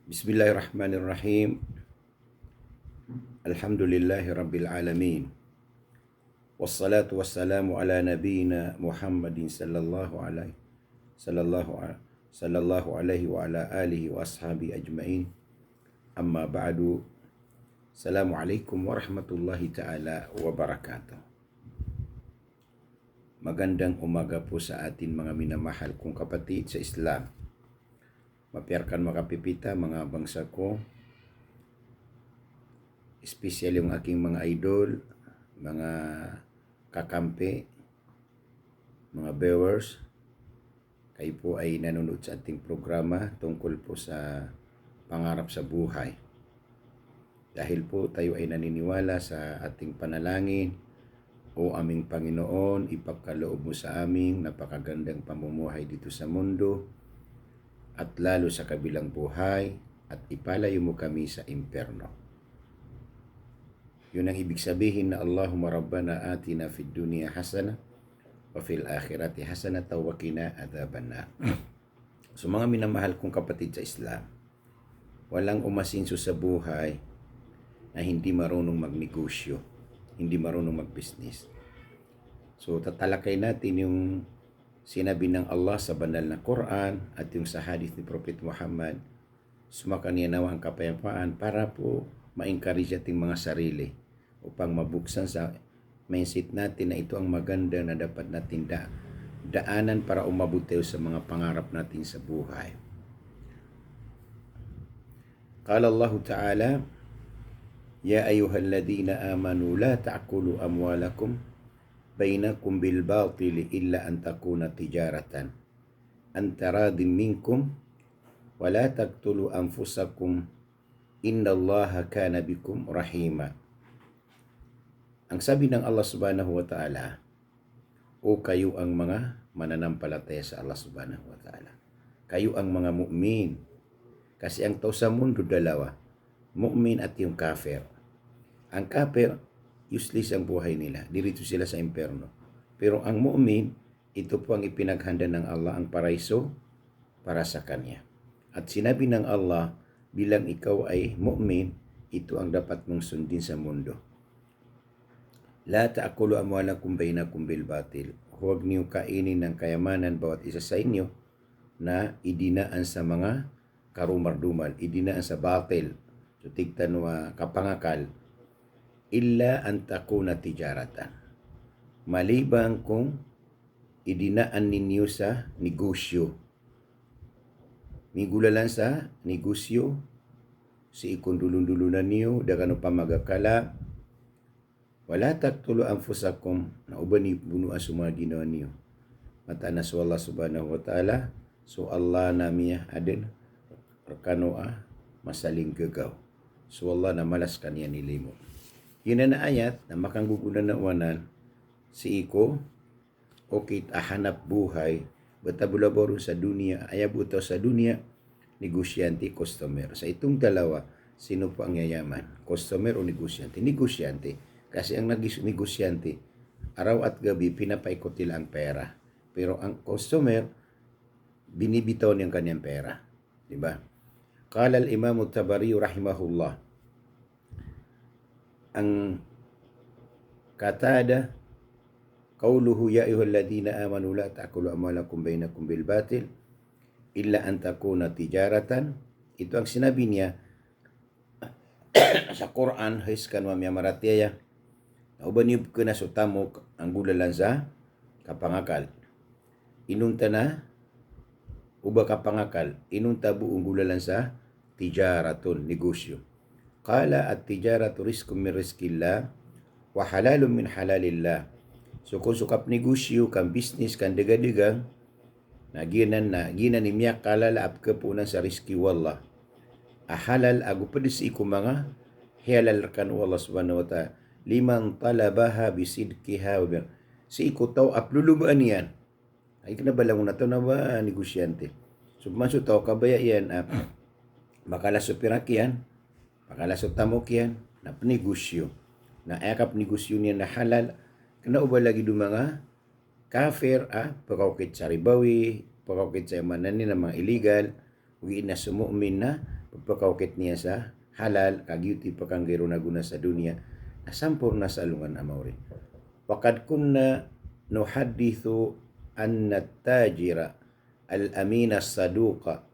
Bismillahirrahmanirrahim. Alhamdulillahi rabbil alamin. Wassalatu wassalamu ala nabiyyina Muhammadin sallallahu alaihi wa ala alihi wa ashabi ajmain. Amma ba'du. Assalamualaikum warahmatullahi ta'ala wabarakatuh. Magandang umaga po sa atin mga minamahal kong kapatid sa Islam. Mapiarkan makapipita mga bangsa ko, especially yung aking mga idol, mga kakampi, mga viewers. Kayo po ay nanonood sa ating programa tungkol po sa pangarap sa buhay. Dahil po tayo ay naniniwala sa ating panalangin, O aming Panginoon, ipagkaloob mo sa aming napakagandang pamumuhay dito sa mundo at lalo sa kabilang buhay at ipalayo mo kami sa impyerno. Yun ang ibig sabihin na Allahumma Rabbana atina fid dunya hasana wa fil akhirati hasana wa qina adzabannar. So mga minamahal kong kapatid sa Islam, walang umasinso sa buhay na hindi marunong magnegosyo, hindi marunong mag-business. So tatalakay natin yung sinabi ng Allah sa banal na Quran at yung sa hadith ni Prophet Muhammad. Sumakanya nawa ang kapayapaan para po ma-encourage ating mga sarili upang mabuksan sa mindset natin na ito ang maganda na dapat natin daanan para umabot tayo sa mga pangarap natin sa buhay. Qala Allah Ta'ala, Ya ayyuhalladhina amanu la ta'kulu amwalakum bainakum bil batili illa an takuna tijaratan an taradin minkum wa la taqtulu anfusakum innallaha kana bikum rahima. Ang sabi ng Allah Subhanahu wa Ta'ala, o kayo ang mga mananampalataya sa Allah Subhanahu wa Ta'ala, kayo ang mga mu'min, kasi ang tao sa mundo dalawa, mu'min at yung kafir. Ang kafir, useless ang buhay nila. Dirito sila sa impyerno. Pero ang mu'min, ito po ang ipinaghanda ng Allah, ang paraiso para sa kanya. At sinabi ng Allah, bilang ikaw ay mu'min, ito ang dapat mong sundin sa mundo. La ta'kulu amwalakum bainakum bil batil. Huwag niyo kainin ng kayamanan bawat isa sa inyo na idinaan sa mga karumardumal, idinaan sa batil. So tigtan kapangakal, illa an takuna tijaratan. Malibang kung idinaan ninyo sa negosyo. Migulalan sa negosyo, si ikundulun-dulunan niyo, dagano pa magakala, wala taqtulu anfusakum, na uban ni bunuan sa mga ginawa niyo. Matanas wallah subhanahu wa ta'ala, so Allah namiya adin, rakanoa, masaling gagaw. So Allah na malas kanya nilimo. Yun na ayat na makanggugunan na uwanan si iko okay ahanap buhay batabulaboro sa dunia ayabuto sa dunia negosyante customer. Sa itong dalawa, sino po ang yayaman? Customer o negosyante? Negosyante. Kasi ang negosyante araw at gabi pinapaikot nila ang pera. Pero ang customer binibitaw niya ang kanyang pera. Diba? Qala al-Imam Tabari rahimahullah, ang katada qauluhu ya ayyuhalladhina amanu la ta'kulu amwalakum bainakum bil batil illa an takuna tijaratan. Ito ang sinabi niya sa Quran, hiskan wa miyamaratiya na uban niyo kana sutamok ang gulalan sa kapangakal. Inunta na uba kapangakal, inunta buong gulalan sa tijaratun, negosyo. Qala at-tijaratu rizqun min rizqillah wa halalun min halalillah. So kung sukap negosyo, kan business, kan dega-degang, ginan nimya kalalaap ka po sa rizki wallah. Ahalal agu pedis iku mga halal kan wallah subhanahu wa ta'ala. Liman talabaha bisidkiha wa si iku tao aplulubaan yan. Ay kanabalang na to na ba negosyante. So maso tao kabaya yan, makalasot piraki yan, makalasot tamok yan, na negosyo. Na ayakap negosyo niya na halal, kana uba lagi do mga kafir, pagkakit sa ribawi, pagkakit sa manan na mga illegal, uwi na sa mu'min na, pagpakaukit niya sa halal, kagyuti pa kang gero na guna sa dunia, nasampor na sa alungan amawri. Wakad kunna nuhadithu anna tajira al-amina saduqa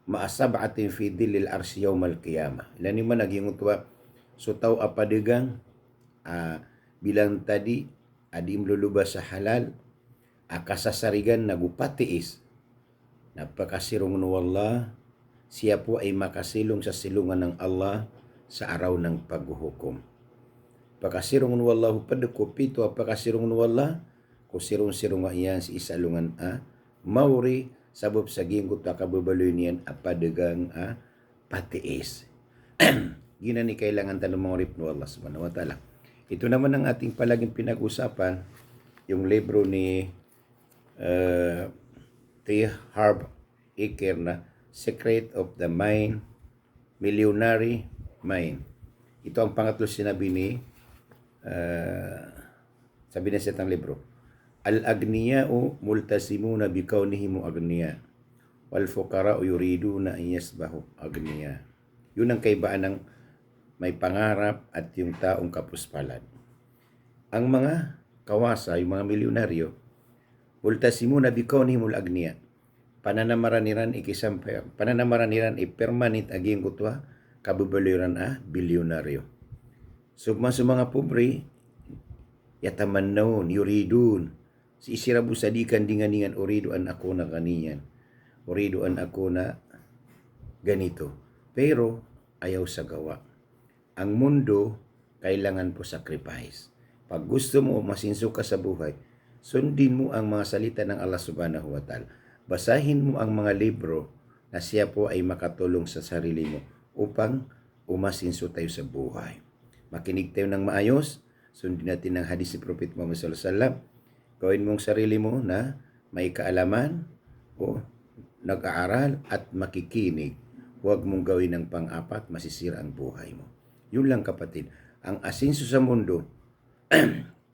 maasab'atin fi dhillil arsi yawmal qiyamah. Ilan ni man naging utwa so tao apadigang bilang tadi adim lulubas sa halal kasasarigan nagupatiis napakasirong no Allah, siya po ay makasilong sa silungan ng Allah sa araw ng paghuhukom. Pakasirong no Allah padako pito pakasirong no Allah kusirong-sirong iyan si isalungan mauri sabab sa ginggot kababaloy niyan apadagang patiis. Gina ni kailangan tanong mga rip no Allah subhanahu wa ta'ala. Ito naman ang ating palaging pinag-usapan, yung libro ni T. Harv Eker na Secret of the Mind, Millionary Mind. Ito ang pangatlo sinabi ni sabi na siya ng libro. Al-agniya'u multasimuna bikawnihim agniya wal fuqara'u yuriduna an yasbahu agniya. Yun ang kaibaan ng may pangarap at yung taong kapuspalad. Ang mga kawasa, yung mga milyonaryo, multasimuna bikawnihim agniya. Pananamaraniran permanent aging kutwa kabubaliran bilyonaryo. So mga pobre yatamannawn yuridun si isirabu sadikan dinganingan uridu an ako na kaniyan. Uridu an ako na ganito. Pero ayaw sa gawa. Ang mundo kailangan po sacrifice. Pag gusto mo masinso ka sa buhay, sundin mo ang mga salita ng Allah subhanahu wa ta'ala. Basahin mo ang mga libro na siya po ay makatulong sa sarili mo upang umasinso tayo sa buhay. Makinig tayo ng maayos, sundin natin ang hadis ni Prophet Muhammad sallallahu alaihi wasallam. Gawin mong sarili mo na may kaalaman o nag-aaral at makikinig. Huwag mong gawin ng pang-apat, masisira ang buhay mo. Yun lang kapatid. Ang asinso sa mundo,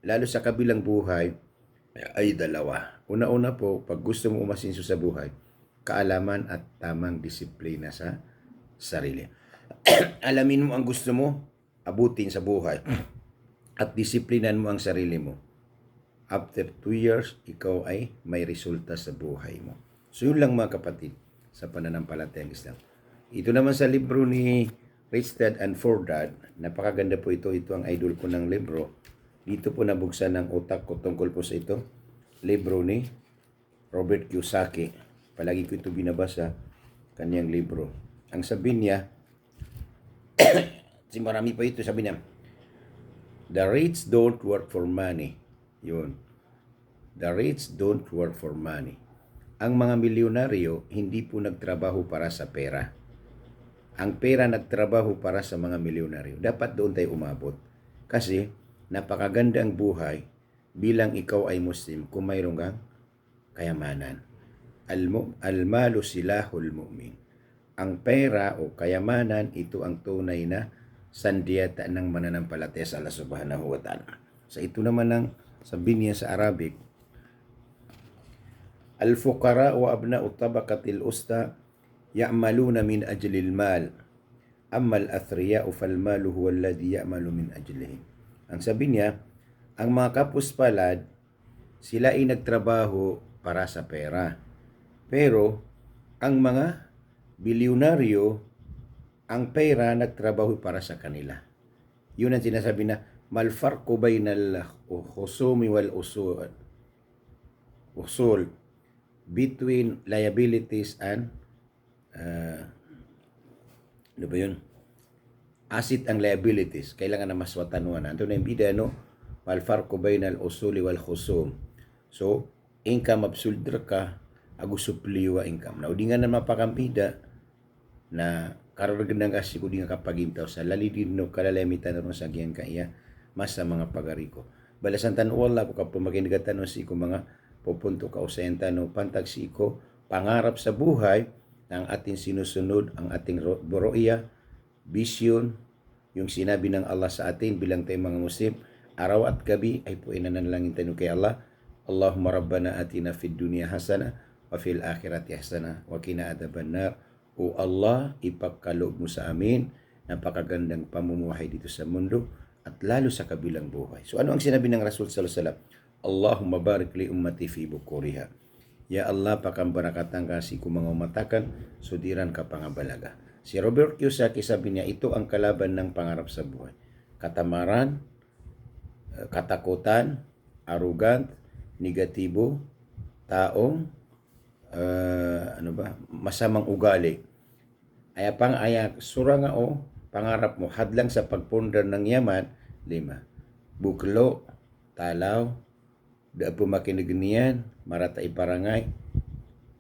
lalo sa kabilang buhay, ay dalawa. Una-una po, pag gusto mo umasinso sa buhay, kaalaman at tamang disiplina sa sarili. Alamin mo ang gusto mo, abutin sa buhay. At disiplinan mo ang sarili mo. After 2 years, ikaw ay may resulta sa buhay mo. So yun lang mga kapatid sa pananampalatayang Islam. Ito naman sa libro ni Rich Dad and Poor Dad, napakaganda po ito. Ito ang idol ko ng libro. Dito po nabuksan ng utak ko tungkol po sa ito. Libro ni Robert Kiyosaki. Palagi ko ito binabasa, kanyang libro. Ang sabi niya, si marami pa ito, sabi niya, the rich don't work for money. Yun. The rich don't work for money. Ang mga milyonaryo, hindi po nagtrabaho para sa pera. Ang pera nagtrabaho para sa mga milyonaryo. Dapat doon tayo umabot. Kasi, napakaganda ang buhay bilang ikaw ay Muslim kung mayroong kang kayamanan. Al-malu silahul mu'min. Ang pera o kayamanan, ito ang tunay na sandiyata ng mananampalataya sa Allah subhanahu wa ta'ala. So ito naman ang sabi niya sa Arabic, al-fuqara wa abna'u tabaqatil usta ya'maluna min ajlil mal. Amma al-athriya'u fal malu huwa alladhi ya'malu min ajlihim. Ang sabi niya, ang mga kapuspalad, sila ay nagtrabaho para sa pera. Pero, ang mga bilyonaryo, ang pera nagtrabaho para sa kanila. Yun ang sinasabi na, malfarqu bainal khusumi wal usul between liabilities and ano ba yun? Asset ang liabilities. Kailangan na maswatanuan. Ito na yung bida, no? Malfarqu bainal usuli wal khusum. So, income absuldra ka, agusupliwa income. Na udingan na mapakambida na karagandang kasi ko di nga kapagintaw sa lalidin no kalalamitan ron sa giyang kaya mas sa mga pagariko. Balasan wala ko kapag makinigatan si ko mga pupunto ka usenta no pantag si ko pangarap sa buhay ng ating sinusunod ang ating boroya, vision, yung sinabi ng Allah sa atin bilang tayong mga Muslim, araw at gabi ay po inanalangin tayo kay Allah. Allahumma rabbana atina fid dunya hasana wa fil akhirati hasana wa qina adzabannar. O Allah, ipagkaloob mo sa amin napakagandang pamumuhay dito sa mundo at lalo sa kabilang buhay. So ano ang sinabi ng Rasul sallallahu alaihi wasallam? Allahumma barik li ummati fi bukuriha. Ya Allah, pakambarakatan kasi kung mga umatakan, sudiran ka pangabalaga. Si Robert Kiyosaki sabi niya, ito ang kalaban ng pangarap sa buhay. Katamaran, katakutan, arrogant, negatibo, taong, masamang ugali. Aya sura nga o, pangarap mo, hadlang sa pagpundar ng yaman, 5. Buklo, talaw, da pumakinigniyan, marata iparangay,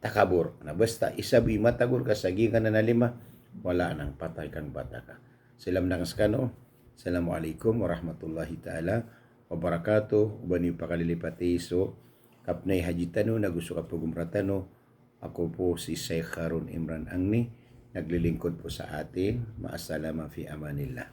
takabur. Na basta, isabi matagor ka, sagingan na 5, wala nang patay kang bata ka. Salam na kaskano. Assalamualaikum warahmatullahi ta'ala wabarakatuh. Ubani pakalilipati so, kapnay hajitano, na gusto ka pagumratano. Ako po si Sheikh Harun Imran Angni, naglilingkod po sa atin. Maasalama fi amanillah.